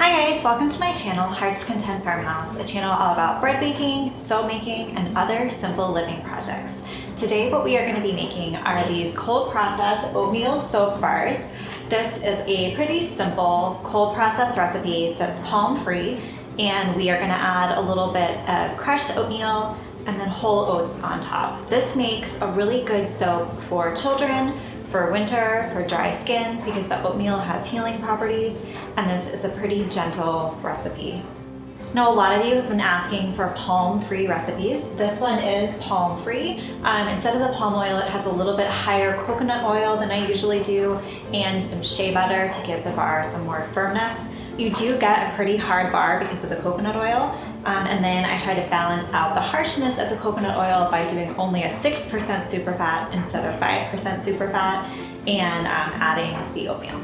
Hi guys, welcome to my channel, Heart's Content Farmhouse, a channel all about bread baking, soap making, and other simple living projects. Today what we are going to be making are these cold process oatmeal soap bars. This is a pretty simple cold process recipe that's palm free, and we are going to add a little bit of crushed oatmeal and then whole oats on top. This makes a really good soap for children, for winter, for dry skin, because the oatmeal has healing properties, and this is a pretty gentle recipe. Now, a lot of you have been asking for palm-free recipes. This one is palm-free. Instead of the palm oil, it has a little bit higher coconut oil than I usually do, and some shea butter to give the bar some more firmness. You do get a pretty hard bar because of the coconut oil, and then I try to balance out the harshness of the coconut oil by doing only a 6% superfat instead of 5% superfat, and adding the oatmeal.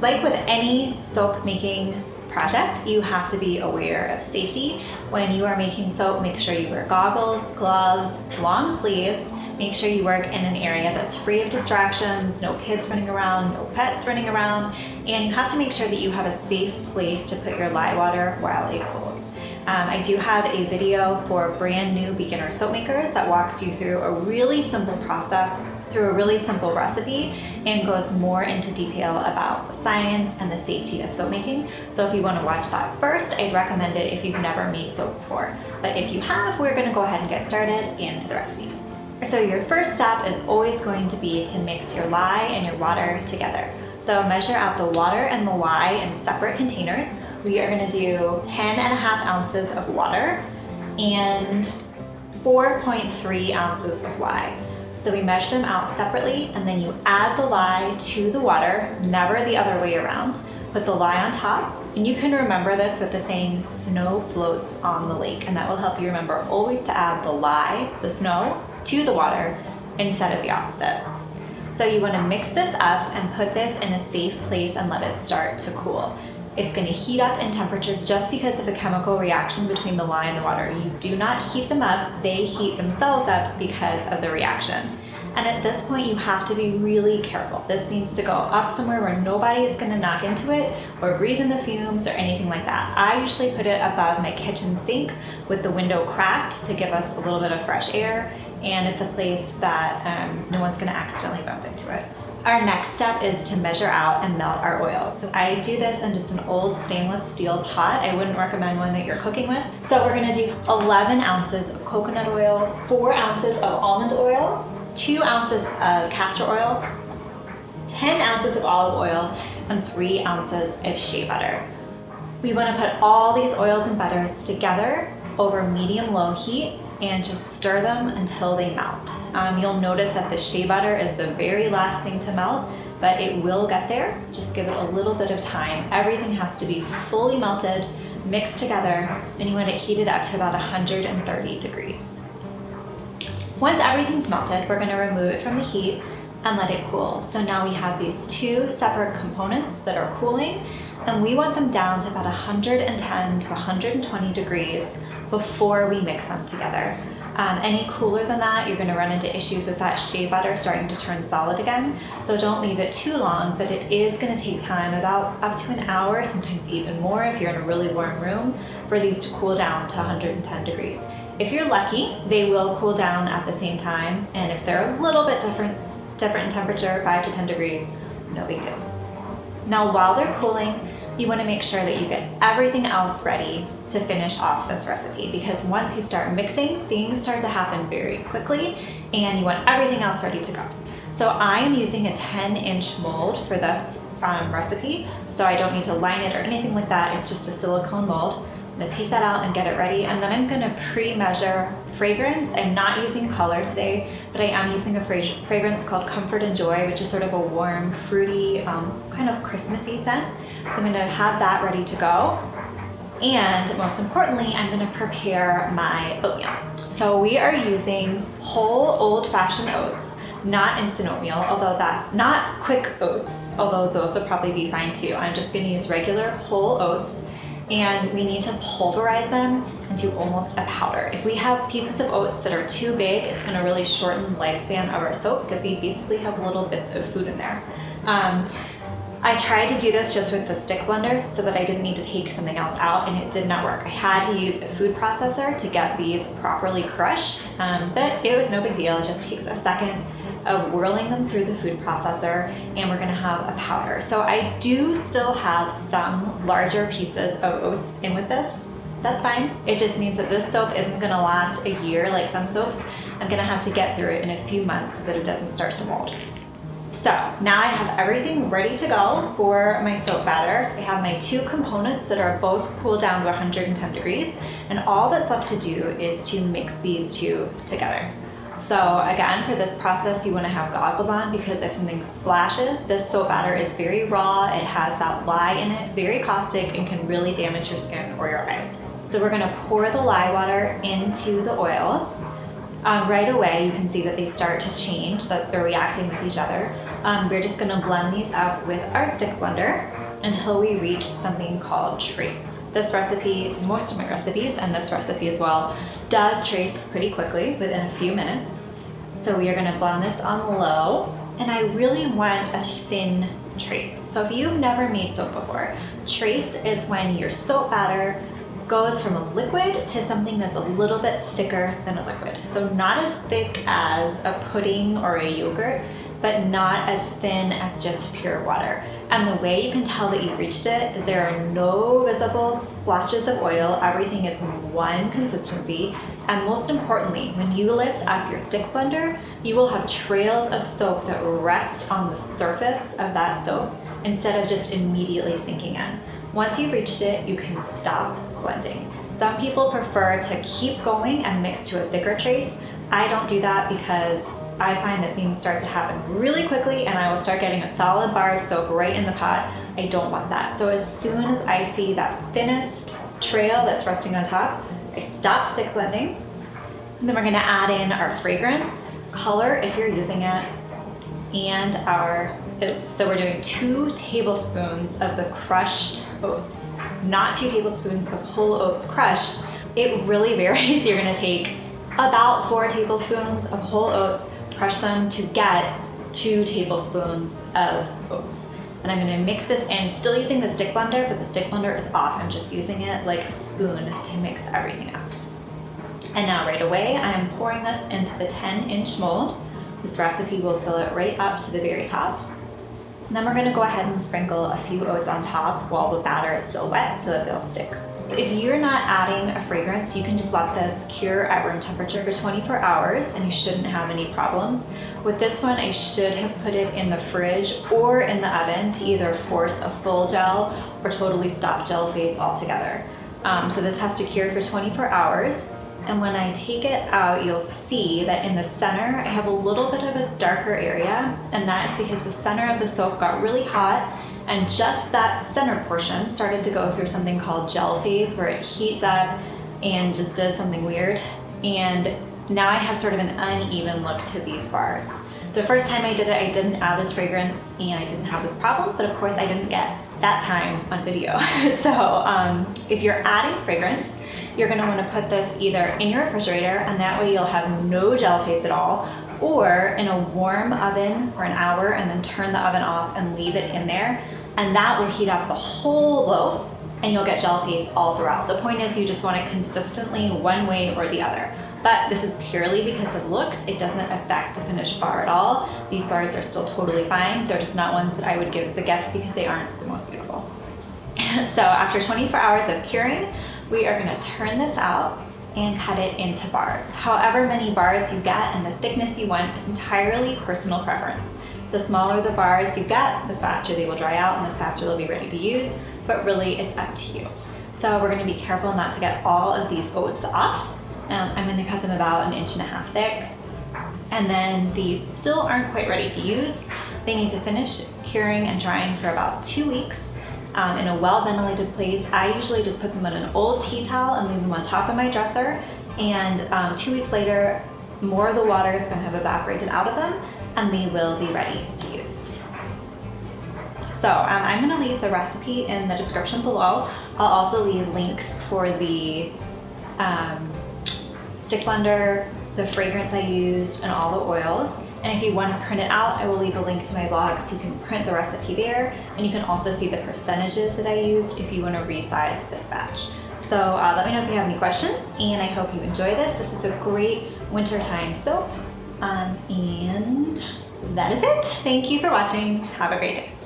Like with any soap making project, you have to be aware of safety. When you are making soap, make sure you wear goggles, gloves, long sleeves. Make sure you work in an area that's free of distractions, no kids running around, no pets running around, and you have to make sure that you have a safe place to put your lye water while it cools. I do have a video for brand new beginner soap makers that walks you through a really simple process, through a really simple recipe, and goes more into detail about the science and the safety of soap making. So if you want to watch that first, I'd recommend it if you've never made soap before. But if you have, we're going to go ahead and get started into the recipe. So your first step is always going to be to mix your lye and your water together. So measure out the water and the lye in separate containers. We are going to do 10.5 ounces of water and 4.3 ounces of lye. So we measure them out separately, and then you add the lye to the water, never the other way around. Put the lye on top, and you can remember this with the saying, snow floats on the lake, and that will help you remember always to add the lye, the snow, to the water instead of the opposite. So you want to mix this up and put this in a safe place and let it start to cool. It's going to heat up in temperature just because of a chemical reaction between the lye and the water. You do not heat them up, they heat themselves up because of the reaction. And at this point, you have to be really careful. This needs to go up somewhere where nobody is going to knock into it or breathe in the fumes or anything like that. I usually put it above my kitchen sink with the window cracked to give us a little bit of fresh air, and it's a place that no one's going to accidentally bump into it. Our next step is to measure out and melt our oil. So I do this in just an old stainless steel pot. I wouldn't recommend one that you're cooking with. So we're going to do 11 ounces of coconut oil, 4 ounces of almond oil, 2 ounces of castor oil, 10 ounces of olive oil, and 3 ounces of shea butter. We want to put all these oils and butters together over medium-low heat and just stir them until they melt. You'll notice that the shea butter is the very last thing to melt, but it will get there. Just give it a little bit of time. Everything has to be fully melted, mixed together, and you want it heated up to about 130 degrees. Once everything's melted, we're going to remove it from the heat and let it cool. So now we have these two separate components that are cooling, and we want them down to about 110 to 120 degrees before we mix them together. Any cooler than that, you're going to run into issues with that shea butter starting to turn solid again. So don't leave it too long, but it is going to take time, about up to an hour, sometimes even more if you're in a really warm room, for these to cool down to 110 degrees. If you're lucky, they will cool down at the same time, and if they're a little bit different in temperature, 5 to 10 degrees, no big deal. Now, while they're cooling, you want to make sure that you get everything else ready to finish off this recipe, because once you start mixing, things start to happen very quickly, and you want everything else ready to go. So I am using a 10-inch mold for this recipe, so I don't need to line it or anything like that. It's just a silicone mold. I'm going to take that out and get it ready, and then I'm going to pre-measure fragrance. I'm not using color today, but I am using a fragrance called Comfort and Joy, which is sort of a warm, fruity, kind of Christmassy scent. So I'm going to have that ready to go. And most importantly, I'm going to prepare my oatmeal. So we are using whole old-fashioned oats, not instant oatmeal, not quick oats, although those would probably be fine too. I'm just going to use regular whole oats, and we need to pulverize them into almost a powder. If we have pieces of oats that are too big, it's going to really shorten the lifespan of our soap because we basically have little bits of food in there. I tried to do this just with the stick blender so that I didn't need to take something else out, and it did not work. I had to use a food processor to get these properly crushed, but it was no big deal. It just takes a second of whirling them through the food processor, and we're gonna have a powder. So I do still have some larger pieces of oats in with this. That's fine. It just means that this soap isn't gonna last a year like some soaps. I'm gonna have to get through it in a few months so that it doesn't start to mold. So now I have everything ready to go for my soap batter. I have my 2 components that are both cooled down to 110 degrees, and all that's left to do is to mix these 2 together. So again, for this process, you want to have goggles on, because if something splashes, this soap batter is very raw. It has that lye in it, very caustic, and can really damage your skin or your eyes. So we're going to pour the lye water into the oils. Right away, you can see that they start to change, that they're reacting with each other. We're just going to blend these up with our stick blender until we reach something called trace. This recipe, most of my recipes, and this recipe as well, does trace pretty quickly, within a few minutes. So we are going to blend this on low, and I really want a thin trace. So if you've never made soap before, trace is when your soap batter goes from a liquid to something that's a little bit thicker than a liquid. So not as thick as a pudding or a yogurt, but not as thin as just pure water. And the way you can tell that you've reached it is there are no visible splotches of oil. Everything is one consistency. And most importantly, when you lift up your stick blender, you will have trails of soap that rest on the surface of that soap instead of just immediately sinking in. Once you've reached it, you can stop blending. Some people prefer to keep going and mix to a thicker trace. I don't do that because I find that things start to happen really quickly, and I will start getting a solid bar of soap right in the pot. I don't want that. So as soon as I see that thinnest trail that's resting on top, I stop stick blending. And then we're gonna add in our fragrance, color if you're using it, and our oats. So we're doing 2 tablespoons of the crushed oats, not 2 tablespoons of whole oats crushed. It really varies. You're gonna take about 4 tablespoons of whole oats, crush them to get 2 tablespoons of oats. And I'm gonna mix this in, still using the stick blender, but the stick blender is off. I'm just using it like a spoon to mix everything up. And now right away, I am pouring this into the 10-inch mold. This recipe will fill it right up to the very top. And then we're gonna go ahead and sprinkle a few oats on top while the batter is still wet so that they'll stick. If you're not adding a fragrance, you can just let this cure at room temperature for 24 hours and you shouldn't have any problems. With this one, I should have put it in the fridge or in the oven to either force a full gel or totally stop gel phase altogether. So this has to cure for 24 hours. And when I take it out, you'll see that in the center, I have a little bit of a darker area, and that is because the center of the soap got really hot, and just that center portion started to go through something called gel phase, where it heats up and just does something weird. And now I have sort of an uneven look to these bars. The first time I did it, I didn't add this fragrance and I didn't have this problem, but of course I didn't get that time on video. So if you're adding fragrance, you're gonna wanna put this either in your refrigerator, and that way you'll have no gel phase at all, or in a warm oven for an hour and then turn the oven off and leave it in there. And that will heat up the whole loaf and you'll get gel phase all throughout. The point is you just want it consistently one way or the other. But this is purely because of looks. It doesn't affect the finished bar at all. These bars are still totally fine. They're just not ones that I would give as a gift because they aren't the most beautiful. So after 24 hours of curing, we are gonna turn this out and cut it into bars. However many bars you get and the thickness you want is entirely personal preference. The smaller the bars you get, the faster they will dry out and the faster they'll be ready to use, but really it's up to you. So we're gonna be careful not to get all of these oats off. I'm gonna cut them about 1.5 inches thick. And then these still aren't quite ready to use. They need to finish curing and drying for about 2 weeks in a well-ventilated place. I usually just put them in an old tea towel and leave them on top of my dresser. And 2 weeks later, more of the water is gonna have evaporated out of them and they will be ready to use. So I'm gonna leave the recipe in the description below. I'll also leave links for the stick blender, the fragrance I used, and all the oils. And if you want to print it out, I will leave a link to my blog so you can print the recipe there. And you can also see the percentages that I used if you want to resize this batch. So let me know if you have any questions, and I hope you enjoy this. This is a great wintertime soap. And that is it. Thank you for watching. Have a great day.